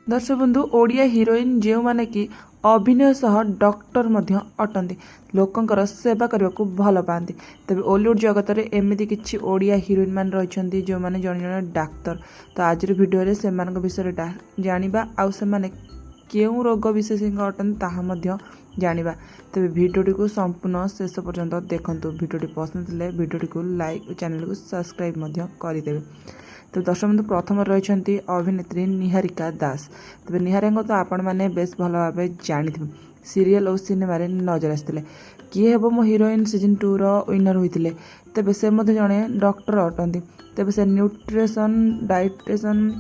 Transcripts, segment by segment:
दर्शक बंधु ओडिया हिरोइन जो माने कि अभिनय सह डॉक्टर मध्य अटंती लोकंकर सेवा करने को भल पाती तेज ओलीवुड जगत में एमती किसी ओडिया हिरोइन मान रही जो मैंने जन जन डाक्तर तो आज भिडियो से विषय जाना आउ से क्यों रोग विशेषज्ञ अटंती ताहा जानिबा तेज भिडियोटी को संपूर्ण शेष पर्यंत देखूँ भिडियोटी पसंद थे भिडियोटी को लाइक और चैनल को सब्सक्राइब करदे। तो दर्शक बंधु प्रथम रही अभिनेत्री निहारिका दास तेज निहारिका तो आपण मैंने बेस भल भाव जानी सीरियल और सिनेमा नजर आसते किए हे मो हिरोइन सीजन 2 विनर होते तेज से जड़े डॉक्टर अटंती तेज से न्यूट्रिशन डाइटेशन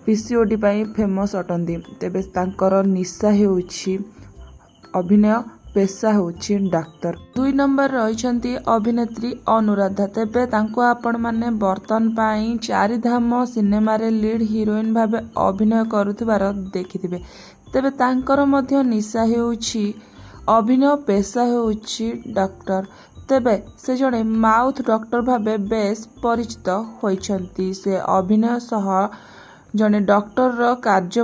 पीसीओडी फेमस अटंती तेज तांकर निशा होउछि अभिनय पेशा होउछि डाक्तर। 2 नंबर रही अभिनेत्री अनुराधा तेबे तांको आपण माने बर्तन पाई चारिधाम सिनेमा रे लीड हिरोइन भाव अभिनय करुथिबार देखिथिबे तेबे तांकर मध्य निशा होउछि अभिनय पेशा होउछि डाक्टर तेबे से जड़े माउथ डॉक्टर भाव बेस परिचित होइछंती से अभिनय सह जड़े डॉक्टर रो कार्य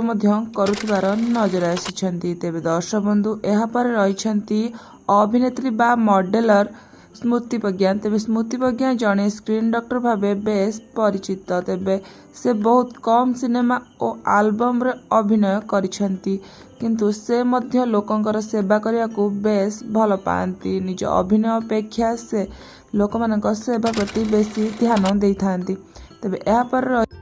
करुथिबार नजर आसी तेबे दर्शक बंधु यापर रही अभिनेत्री बा मॉडलर स्मृति प्रज्ञा तेबे स्मृति प्रज्ञा जड़े स्क्रीन डॉक्टर भाव बेस परिचित तेबे से बहुत कम सिनेमा और आल्बम रे अभिनय करिसेंती किंतु से मध्य लोकंकर सेवा करिया को बेस भल पाती निज अभिनय अपेक्षा से लोकमानक सेवा प्रति बेसी ध्यान देइथांती। तेबे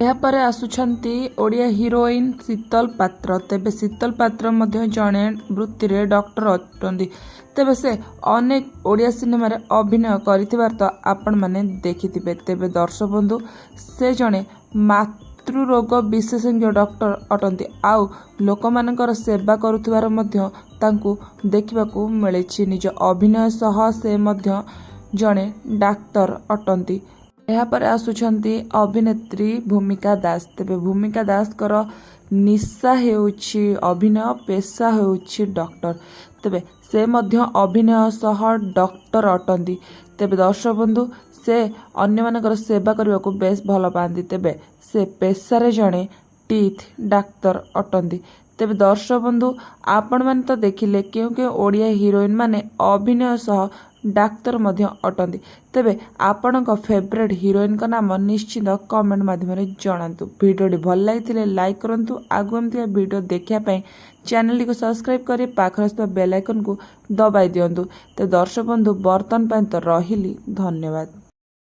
यापर आसुछंती ओडिया हिरोइन शीतल पात्र तेबे शीतल पात्र मध्य जड़े वृत्ति रे डॉक्टर अटंती तेबे से अनेक ओडिया सिनेमा रे अभिनय करिथिबार तो आपण माने देखिथिबे तेबे दर्शक बंधु से जड़े मातृरोग विशेषज्ञ डॉक्टर अटंती आउ लोकमानकर सेवा करुथिबार मध्य तांकु देखिबाकू मिलिछि निज अभिनय सह से मध्य जड़े डाक्तर अटंती। यापर आसुछंती अभिनेत्री भूमिका दास तेबे भूमिका दास कर निशा हेउछि अभिनय पेशा हेउछि डॉक्टर तेबे से मध्य अभिनय सह डॉक्टर अटंती तेबे दर्शक बंधु से अन्य मानकर सेवा करने को बेस भल पाती तेबे से पेशारे जड़े टीथ डाक्तर अटंती तेबे दर्शक बंधु आपण माने तो देखिले क्यों क्यों ओडिया हिरोइन माने अभिनय सह डाक्तर मध्य अटंती तेबे आपणक फेवरेट हिरोइन का नाम निश्चित कमेंट माध्यम जणातु वीडियो भल लगी लाइक करंतु आगु एमती वीडियो देखा चैनल को सब्सक्राइब करी पाखर बेल आइकन को दबाई दिंतु तो दर्शक बंधु बर्तन तो रही धन्यवाद।